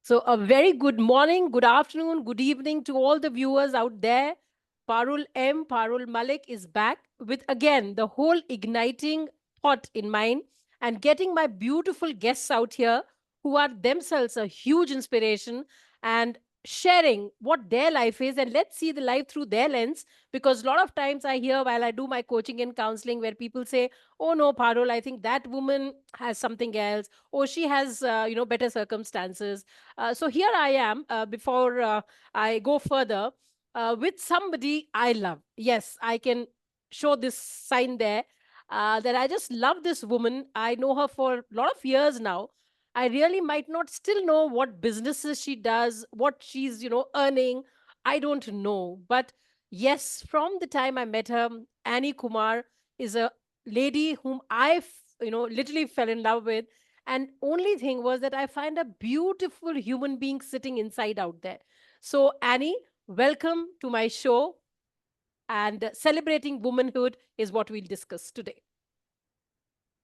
So, a very good morning, good afternoon, good evening to all the viewers out there. Parul Malik is back with again the whole igniting thought in mind and getting my beautiful guests out here who are themselves a huge inspiration and sharing what their life is. And let's see the life through their lens, because a lot of times I hear while I do my coaching and counseling where people say, oh no, Parul, I think that woman has something else, or she has better circumstances. So here I am, before I go further, with somebody I love. Yes, I can show this sign there, that I just love this woman. I know her for a lot of years now. I really might not still know what businesses she does, what she's, earning. I don't know. But yes, from the time I met her, Annie Kumar is a lady whom literally fell in love with. And only thing was that I find a beautiful human being sitting inside out there. So, Annie, welcome to my show. And celebrating womanhood is what we'll discuss today.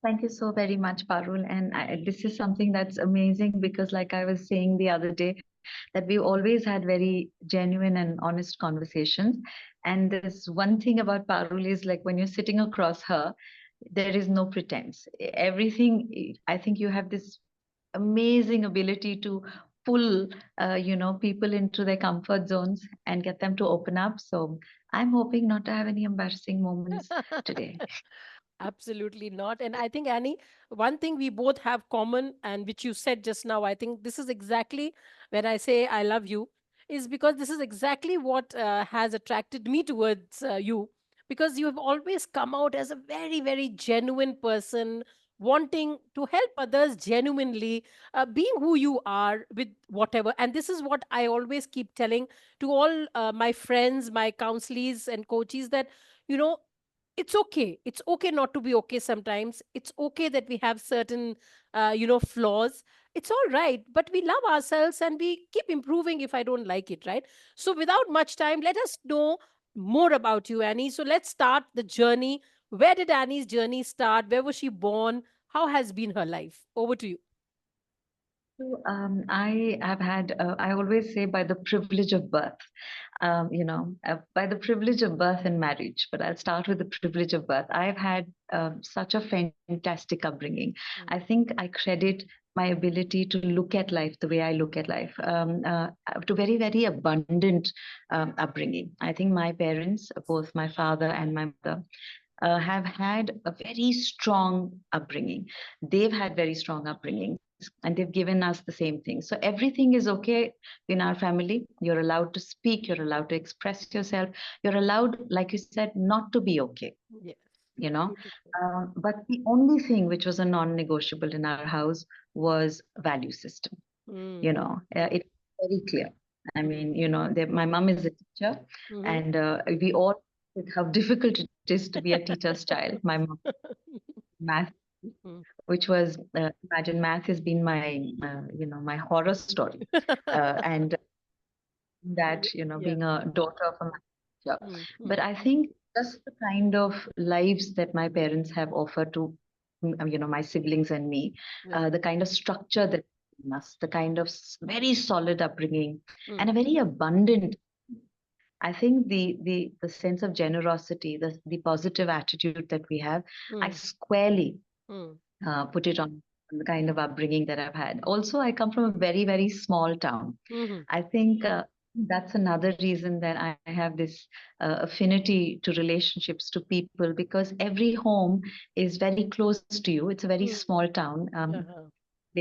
Thank you so very much, Parul. And this is something that's amazing because, like I was saying the other day, that we always had very genuine and honest conversations. And this one thing about Parul is like when you're sitting across her, there is no pretense. Everything, I think you have this amazing ability to pull, people into their comfort zones and get them to open up. So I'm hoping not to have any embarrassing moments today. Absolutely not. And I think, Annie, one thing we both have common, and which you said just now, I think this is exactly when I say I love you, is because this is exactly what has attracted me towards you. Because you have always come out as a very, very genuine person, wanting to help others genuinely, being who you are with whatever. And this is what I always keep telling to all my friends, my counselees, and coaches that, you know, it's okay. It's okay not to be okay sometimes. It's okay that we have certain flaws. It's all right, but we love ourselves and we keep improving if I don't like it, right? So without much time, let us know more about you, Annie. So let's start the journey. Where did Annie's journey start? Where was she born? How has been her life? Over to you. So, I have had, I always say by the privilege of birth, by the privilege of birth and marriage, but I'll start with the privilege of birth. I've had such a fantastic upbringing. I Mm. think I credit my ability to look at life the way I look at life, to very, very abundant upbringing. I think my parents, both my father and my mother, have had a very strong upbringing. They've had very strong upbringings and they've given us the same thing. So everything is okay in our family. You're allowed to speak, you're allowed to express yourself, you're allowed, like you said, not to be okay, Yes. you know. Beautiful. But the only thing which was a non negotiable in our house was value system. Mm-hmm. It's very clear. I Mm-hmm. mean, my mom is a teacher, Mm-hmm. and we all know how difficult it is to be a teacher's child. My mom math, which was imagine math has been my my horror story, and that Yeah. being a daughter of a math teacher. But Mm-hmm. I think just the kind of lives that my parents have offered to my siblings and me, Right. the kind of structure that given us, the kind of very solid upbringing, and Mm. a very abundant. I think the sense of generosity, the positive attitude that we have, I Mm. squarely Mm. put it on the kind of upbringing that I've had. Also, I come from a very, very small town. Mhm. I think that's another reason that I have this affinity to relationships to people, because every home is very close to you. It's a very Mm. small town. Uh-huh.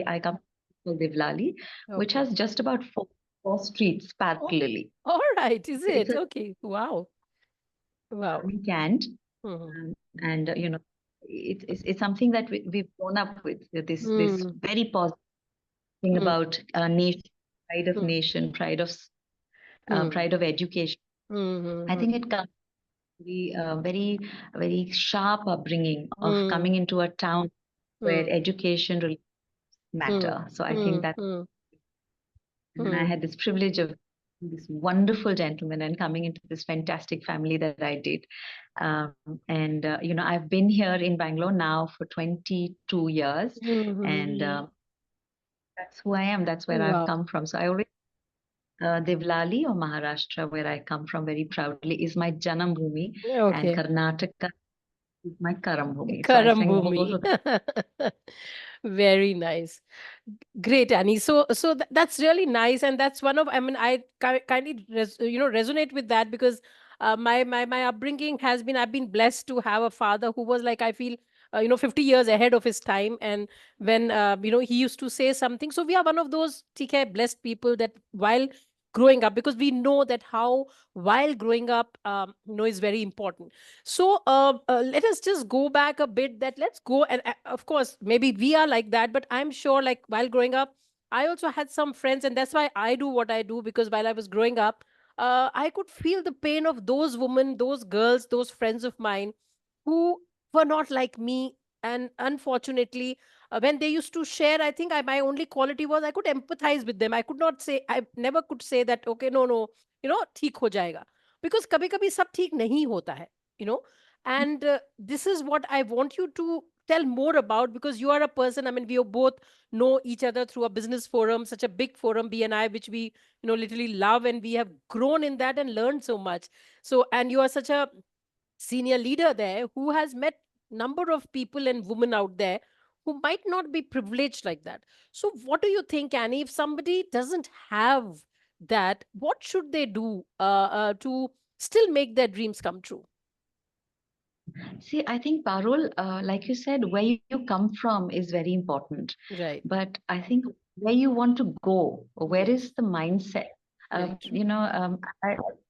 I come from Devlali, which Okay. has just about four streets Oh, parallelly. all right. Is It's it? a Okay. Wow. Wow. we can't. Mhm. And it's something that we've grown up with, this Mm. very positive thing Mm. about nation, pride of Mm. nation, Mm. pride of education. I think Mhm. it comes very very very sharp upbringing of Mm. coming into a town where Mm. education really Mm. matter. So I think Mm. that, Mm. and I Mm. had this privilege of this wonderful gentleman and coming into this fantastic family that I did. And I've been here in Bangalore now for 22 years, and Mhm. That's who I am. That's where I've Wow. come from. So I always Devlali or Maharashtra, where I come from very proudly, is my Janam Bhumi, and Okay. Karnataka is my Karam Bhumi. So I sing both Karambhumi. of them. Very nice. Great, Annie. So that's really nice, and that's one of. I mean, I kindly resonate with that because my upbringing has been. I've been blessed to have a father who was like, I feel 50 years ahead of his time, and when he used to say something. So we are one of those TK blessed people that while growing up, because we know that how while growing up is very important. So let us just go back a bit. That let's go, and of course maybe we are like that, but I'm sure like while growing up I also had some friends, and that's why I do what I do, because while I was growing up I could feel the pain of those women, those girls, those friends of mine who were not like me. And unfortunately, when they used to share, I think my only quality was I could empathize with them. I could not say, I never could say that okay, no, no, ठीक हो जाएगा, because कभी कभी सब ठीक नहीं होता है, you know. And this is what I want you to tell more about, because you are a person, I mean, we both know each other through a business forum, such a big forum, BNI, which we literally love, and we have grown in that and learned so much. So, and you are such a senior leader there who has met number of people and women out there who might not be privileged like that. So what do you think, Annie, if somebody doesn't have that, what should they do to still make their dreams come true? See, I think Parul, like you said, where you come from is very important. Right. But I think where you want to go, or where Yes. is the mindset? Very true.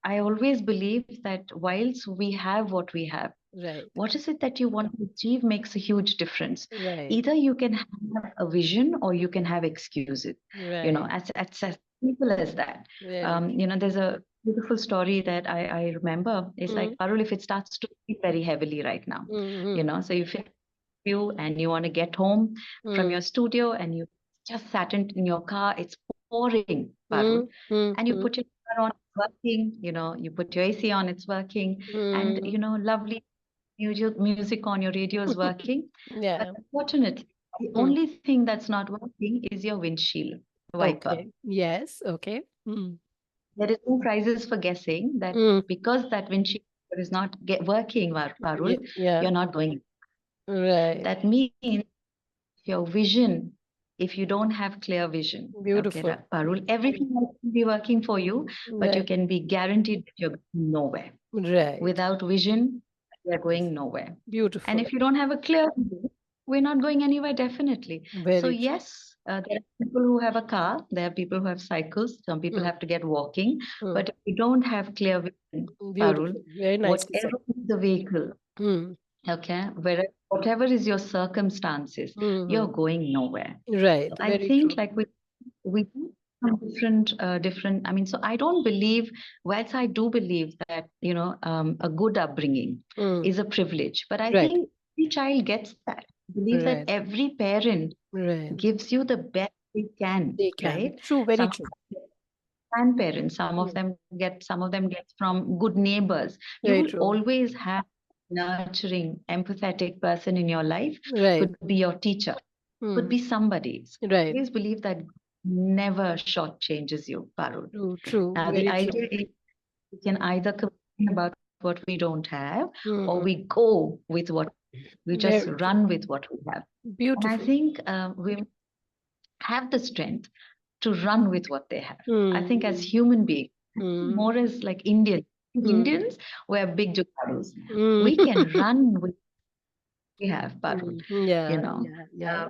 I always believe that whilst we have what we have, Right. what is it that you want to achieve makes a huge difference. Right. Either you can have a vision or you can have excuses. Right. As simple as that. Very true. There's a beautiful story that I remember. It's like, Mm, Parul, if it starts to rain very heavily right now, mm, so you finish you and you want to get home from mm, your studio and you just sat in your car, it's pouring, Parul, mm, mm, and you mm, put your car on, it's working, you put your AC on, it's working, and mm. lovely music on your radio is working. But Yeah. unfortunately, the Mm. only thing that's not working is your windshield wiper. Okay. Yes. Okay. Mm. There is no prizes for guessing that Mm. because that windshield is not working, Parul, Yeah. you're not going. Right. That means your vision, if you don't have clear vision, okay, Beautiful. Parul, everything else will be working for you, but you Right. can be guaranteed that you're going nowhere. Right. Without vision, we're going nowhere. And Beautiful. if you don't have a clear vision, we're not going anywhere, definitely. So, Very true. yes, there are people who have a car, there are people who have cycles, some people Mm. have to get walking. Mm. But if you don't have clear vision, Parul, Beautiful. Very nicely said. whatever is the vehicle, Mm. okay, whatever is your circumstances, you're Mm. going nowhere. Right. So I Very think true. like we do some different. I mean, so I don't believe. Whilst I do believe that a good upbringing Mm. is a privilege, but I Right. think every child gets that. I believe that Right. every parent Right. gives you the best they can, They can. right? True. Very Some true. grandparents, Mm. some of them get from good neighbors. You Very will true. always have nurturing, empathetic person in your life. Right. Could be your teacher, could Mm. be somebody. So I Right. always believe that never shortchanges you, Parul. True. True. Now, the Very true. idea is we can either complain about what we don't have, or we Mm. go with what we just Very true. run with what we have. And I Beautiful. think we have the strength to run with what they have. I think as Mm. human beings, Mm. more as like Indians, Mm. Indians, we're big jugadus. Mm. We can run with what we have, Parul. Mm. You Yeah. know, Yeah. Yeah. uh,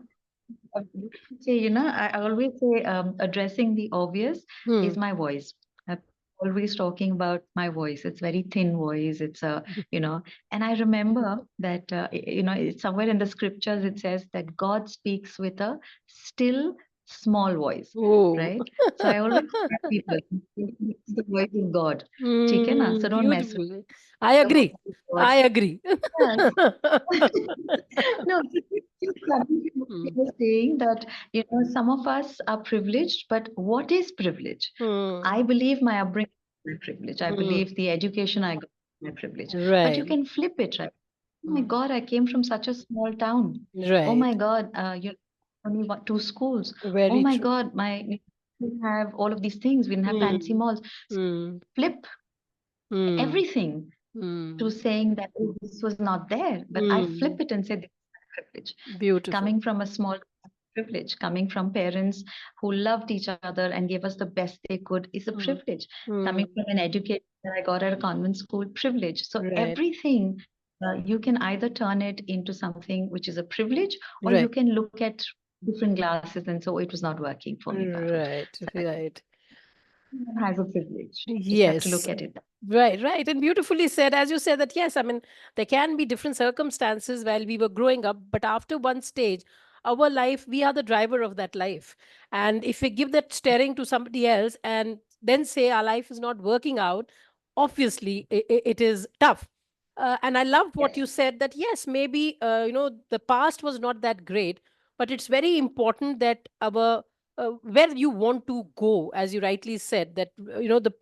I always say addressing the obvious is Mm. my voice. I'm always talking about my voice. It's very thin voice. And I remember that, it's somewhere in the scriptures, it says that God speaks with a still small voice, Oh. right? So I always tell people, it's the voice of God. ठीक है ना? So Mm. don't mess with Beautiful. I the agree. voice of God. I agree. Yes. No, it's funny you Mm. were saying that, some of us are privileged, but what is privilege? I Mm. believe my upbringing is my privilege. I Mm. believe the education I got is my privilege. But you Right. can flip it, right? Oh my Mm. God, I came from such a small town. Oh Right. my God, only one, two schools. Oh Very my true. God, we have all of these things. We didn't have fancy Mm, malls. mm, Flip mm, everything to mm, saying that, oh, this was not there. But I mm. flip it and say, this is privilege. Beautiful. Coming from a small privilege, coming from parents who loved each other and gave us the best they could is a Mm, privilege. Coming mm. from an education that I got at a convent school, privilege. So Right, everything, you can either turn it into something which is a privilege, or you right, can look at different glasses and so it was not working for me, Parul. right, So right. everyone has a privilege. Just have to Yes. look at it. Right, right. And beautifully said, as you said, that yes, I mean, there can be different circumstances while we were growing up, but after one stage, our life, we are the driver of that life. And if we give that steering to somebody else and then say our life is not working out, obviously it is tough. And I love what Yes. you said that yes, maybe, the past was not that great, but it's very important that our where you want to go, as you rightly said, that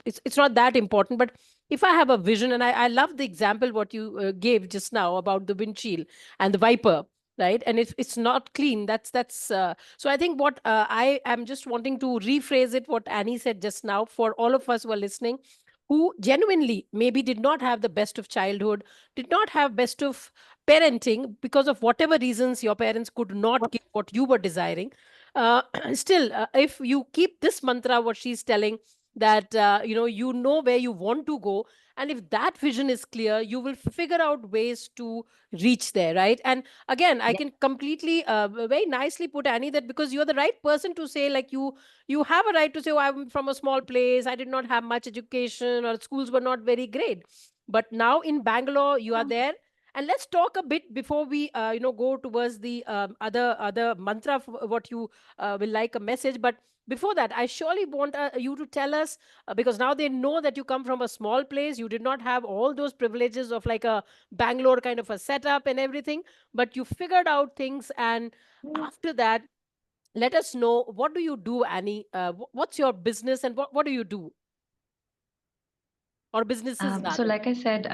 it's not that important, but if I have a vision, and I love the example what you gave just now about the windshield and the wiper, right? And if it's not clean, that's so I think what I am just wanting to rephrase it, what Annie said just now, for all of us who are listening, who genuinely maybe did not have the best of childhood, did not have best of parenting because of whatever reasons your parents could not give what you were desiring. Still, if you keep this mantra what she's telling, that you know where you want to go, and if that vision is clear, you will figure out ways to reach there, right? And again, I Yeah. can completely very nicely put, Annie, that because you're the right person to say, like, you have a right to say, oh, I'm from a small place, I did not have much education, or schools were not very great, but now in Bangalore you are there. And let's talk a bit before we go towards the other mantra of what you will like a message. But before that, I surely want you to tell us, because now they know that you come from a small place, you did not have all those privileges of like a Bangalore kind of a setup and everything, but you figured out things. And after that, let us know, what do you do, Annie? What's your business, and what do you do, or businesses So rather? like I said,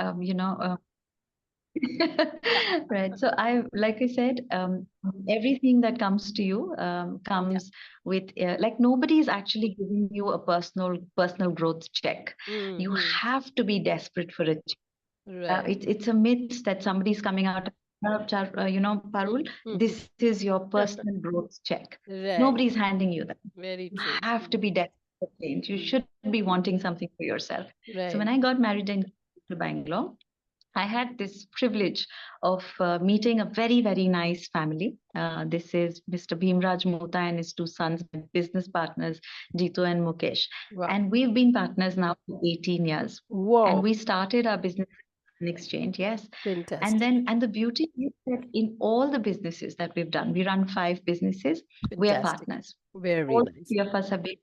Yeah, right. So like I said, everything that comes to you yeah. comes with like nobody is actually giving you a personal growth check. You Mm-hmm. have to be desperate for it. Right. It's a myth that somebody's coming out, Parul, Mm-hmm. this is your personal growth check. Right. Nobody's handing you that. Very You true. have to be desperate for change. You Mm. should be wanting something for yourself. So when Right. I got married and came to Bangalore, I had this privilege of meeting a very, very nice family. This is Mr. Bhimraj Mota and his two sons, my business partners, Jitu and Mukesh. Wow. And we've been partners now for 18 years. And Wow. we started our business in exchange, yes. Fantastic. And the beauty is that in all the businesses that we've done, we run 5 businesses, we are Fantastic. partners. Very All nice. 3 of us have been.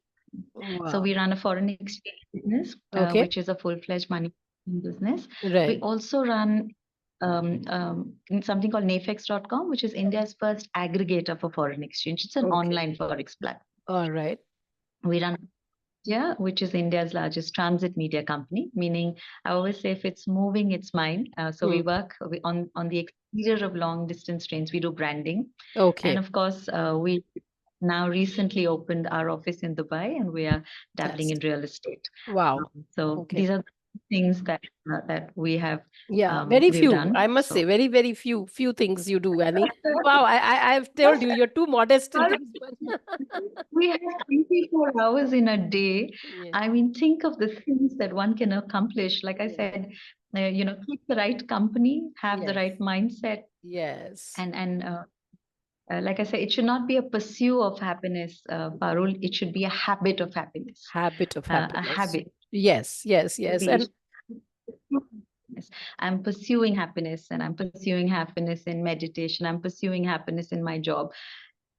So Wow. we run a foreign exchange business, Okay. which is a full-fledged money business. We Right. also run something called nafex.com, which is India's first aggregator for foreign exchange. It's an Okay. online forex platform. All right. We run India, which is India's largest transit media company, meaning I always say if it's moving, it's mine. So we Hmm. work on the exterior of long distance trains. We do branding. And Okay. of course, we now recently opened our office in Dubai and we are dabbling in Fantastic. real estate. Wow. So Okay. these are the things that Yeah, very we've few. done. I must say, So very, very few things you do, Annie. Wow, I've told you, you're too modest in things. we have 24 hours in a day. Yeah. I mean, think of the things that one can accomplish. Like I Yeah. said, keep the right company, have the Yes. right mindset, Yes. and like I said, it should not be a pursuit of happiness, Parul. It should be a habit of happiness, Habit of a happiness. habit. Yes. Yes. Yes. Maybe it And should be happiness. I'm pursuing happiness, and I'm pursuing happiness in meditation. I'm pursuing happiness in my job.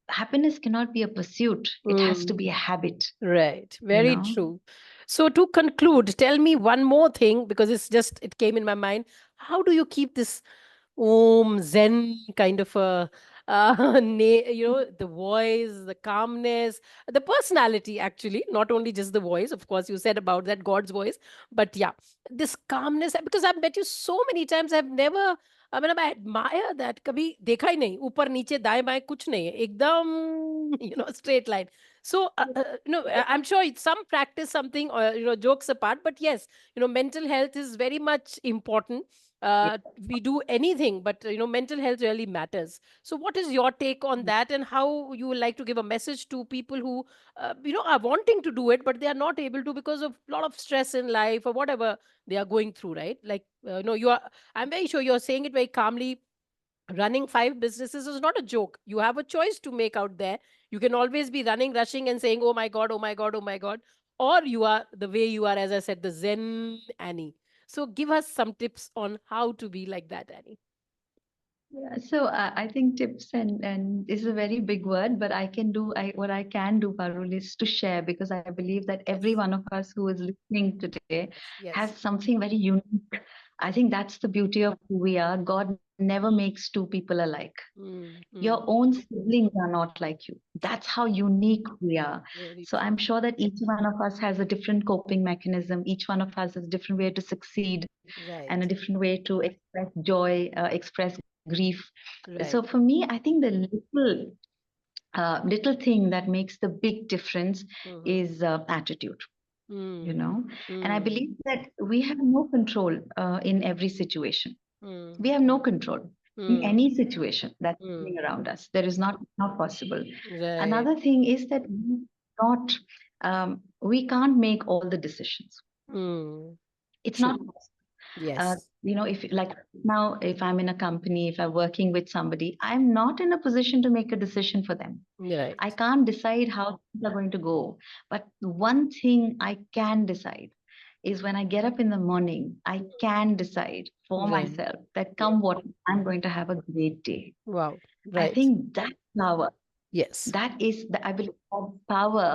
Happiness cannot be a pursuit. It has to mm, be a habit, right. you Very know. true. So to conclude, tell me one more thing, because it came in my mind. How do you keep this Zen kind of a the voice, the calmness, the personality, actually, not only just the voice. Of course, you said about that God's voice, but yeah, this calmness, because I've met you so many times. I've never, I mean, I admire that. कभी देखा ही नहीं, ऊपर नीचे दाएं बाएं कुछ नहीं है, एकदम straight line. So I'm sure it's some practice, something, or jokes apart, but yes, mental health is very much important. We do anything, but mental health really matters. So what is your take on that, and how you would like to give a message to people who are wanting to do it, but they are not able to because of a lot of stress in life or whatever they are going through, right? Like, no, you are, I'm very sure you're saying it very calmly. Running 5 businesses is not a joke. You have a choice to make out there. You can always be running, rushing, and saying, oh my God, oh my God, oh my God. Or you are the way you are, as I said, the Zen Annie. So give us some tips on how to be like that, Annie. Yeah, so I think tips and is a very big word, but I can do what I can do, Parul, is to share, because I believe that every Yes. one of us who is listening today has Yes. something very unique. I think that's the beauty of who we are. God never makes two people alike. Mm, Your mm, own siblings are not like you. That's how unique we are. very So I'm true. sure that each one of us has a different coping mechanism. Each one of us has a different way to succeed and a Right. different way to express joy, express grief. So for Right. me, I think the little thing that makes the big difference Mm-hmm. is attitude. You Mm, know, and I mm, believe that we have no control in every situation. mm, We have no control in mm, any situation that's mm. happening around us. There is not possible. Right. Another thing is that not we can't make all the decisions. Mm. It's True. not Yes. if like now, if I'm in a company, if I'm working with somebody, I'm not in a position to make a decision for them. I Right. can't decide how things are going to go. But one thing I can decide is when I get up in the morning, I can decide for Right. myself that Yeah. come what, I'm going to have a great day. Wow. I Right. think that power, Yes. that is the ability of power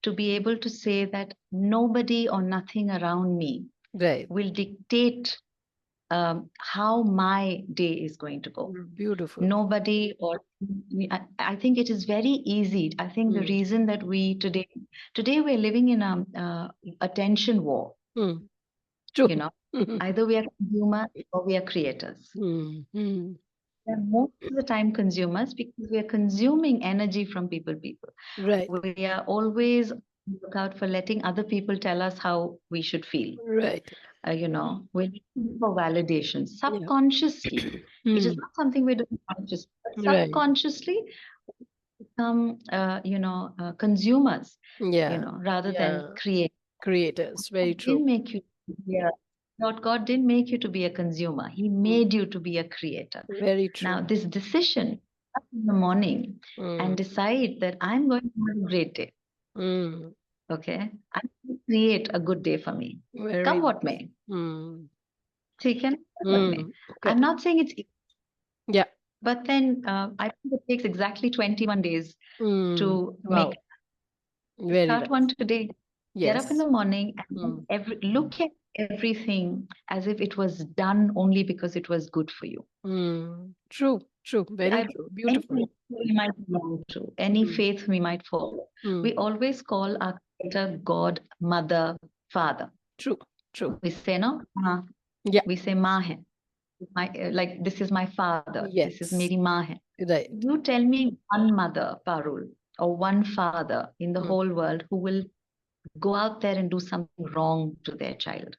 to be able to say that nobody or nothing around me Right. will dictate how my day is going to go. Beautiful. Nobody or I think it is very easy. I think the Mm. reason that we today we're living in a attention war. Mm. True. You know, either we are consumers or we are creators. Mm. Mm. We're most of the time consumers because we are consuming energy from people. Right. We are always on the lookout for letting other people tell us how we should feel. Right. We're looking for validation Yeah. subconsciously. It is Mm. not something we do consciously, but Right. subconsciously become, consumers, Yeah. rather than Yeah. create. Creators. Very God true. didn't make you to be a, not God didn't make you to be a consumer. He Mm. made you to be a creator. Very Now, true. this decision up in the morning and Mm. decide that I'm going to have a great day. Mm. Okay, I'm going to create a good day for me. Very Come what nice. may. Mm. ठीक है ना? Come what may. Mm. I'm Correct. not saying it's easy, Yeah. but then I think it takes exactly 21 days Mm. to make. Wow. Very Start one nice. today. Get up in the Yes. morning and then Mm. look at everything as if it was done only because it was good for you. Mm. True. True. Very I, true. any Beautiful. religion we might belong to, any Mm. faith we might follow, we Mm. always call our creator God, Mother, Father. True. True. We say no, Yeah. we say Ma hai. Like this is my father, this is Yes. meri maa hai. Right. You tell me one mother, Parul, or one father in the Mm. whole world who will go out there and do something wrong to their child.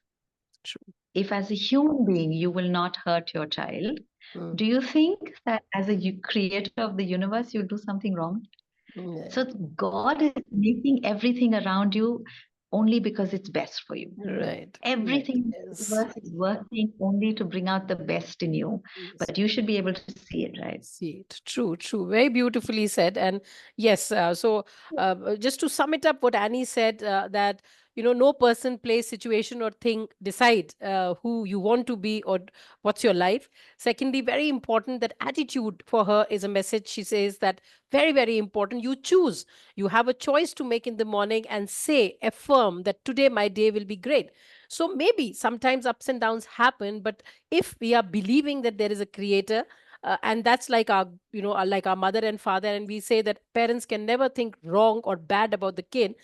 True. If, as a human being, you will not hurt your child, Mm. do you think that as a creator of the universe, you'll do something wrong? Yeah. So, God is making everything around you only because it's best for you. Right. Right. Everything in the Yes. universe is working only to bring out the best in you, Yes. but you should be able to see it, right? See it. True, true. Very beautifully said. And yes, just to sum it up, what Annie said, that, no person, place, situation, or thing decide who you want to be or what's your life. Secondly, very important, that attitude for her is a message. She says that very, very important. You choose. You have a choice to make in the morning and say, affirm that today my day will be great. So maybe sometimes ups and downs happen, but if we are believing that there is a creator, And that's like our, like our mother and father. And we say that parents can never think wrong or bad about the kid.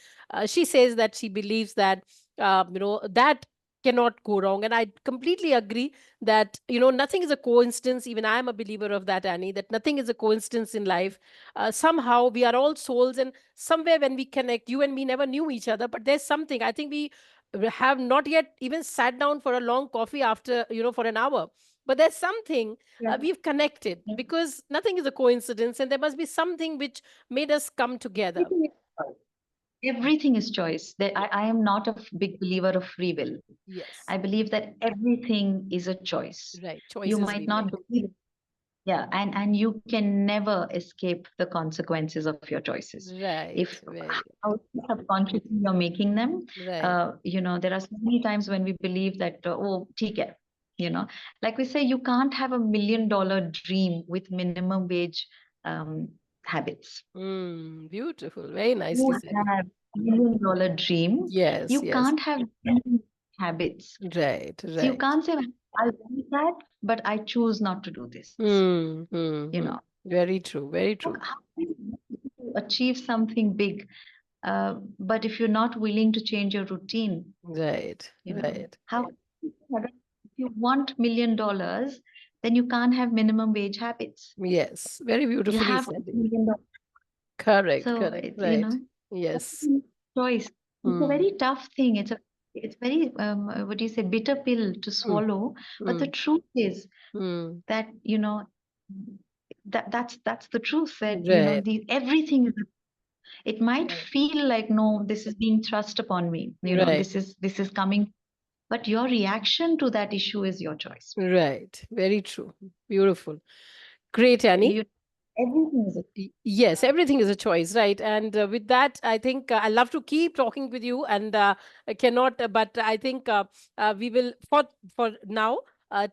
She says that she believes that, that cannot go wrong. And I completely agree that, nothing is a coincidence. Even I am a believer of that, Annie, that nothing is a coincidence in life. Somehow we are all souls, and somewhere when we connect, you and me never knew each other, but there's something, I think we have not yet even sat down for a long coffee after, for an hour, but there's something, Yeah. we've connected, Yeah. because nothing is a coincidence, and there must be something which made us come together. Everything is choice. Everything is choice. I am not a big believer of free will. Yes. I believe that everything is a choice. Right. You Choices might we not make. believe it. Yeah, and you can never escape the consequences of your choices. Right. If Very how subconsciously you're making them, right. there are so many times when we believe that, oh, theek hai, like we say, you can't have $1 million dream with minimum wage um, habits. Beautiful. Very You nicely said. have $1 million dream, Yes. you Yes. can't have any habits. Right. So you Right. can't say, I want that, but I choose not to do this. You know, Very true. Very true. how can you achieve something big, but if you're not willing to change your routine, Right. Right. how if you want $1 million, then you can't have minimum wage habits. Yes. Very You beautifully have said. $1 million. Correct. So Correct. Right. Yes. choice. It's a Hmm. very tough thing. It's very what do you say, bitter pill to Hmm. swallow. But the Hmm. truth is Hmm. that that's the truth, that Right. everything is, it might Right. feel like, no, this is being thrust upon me, Right. this is coming, but your reaction to that issue is your choice. Right. Very true. Beautiful. Great, Annie. You Everything is a Yes, everything is a choice, right? And with that, I think I love to keep talking with you, and I cannot. But I think we will, for now,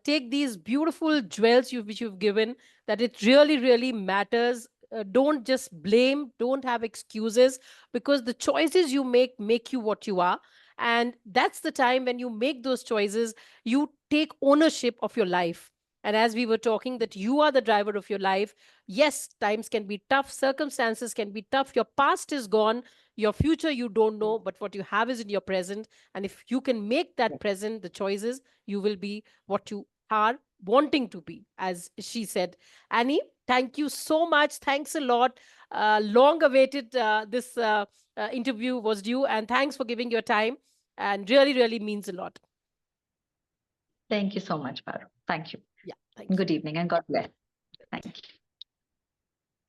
take these beautiful jewels which you've given. That it really, really matters. Don't just blame. Don't have excuses, because the choices you make you what you are. And that's the time when you make those choices, you take ownership of your life. And as we were talking, that you are the driver of your life. Yes, times can be tough, circumstances can be tough, your past is gone, your future you don't know, but what you have is in your present. And if you can make that present the choices, you will be what you are wanting to be, as she said. Annie, thank you so much. Thanks a lot. Long awaited, this interview was due, and thanks for giving your time, and really, really means a lot. Thank you so much, Paru. Thank you. Yeah, thank you. Good evening and God bless. Thank you.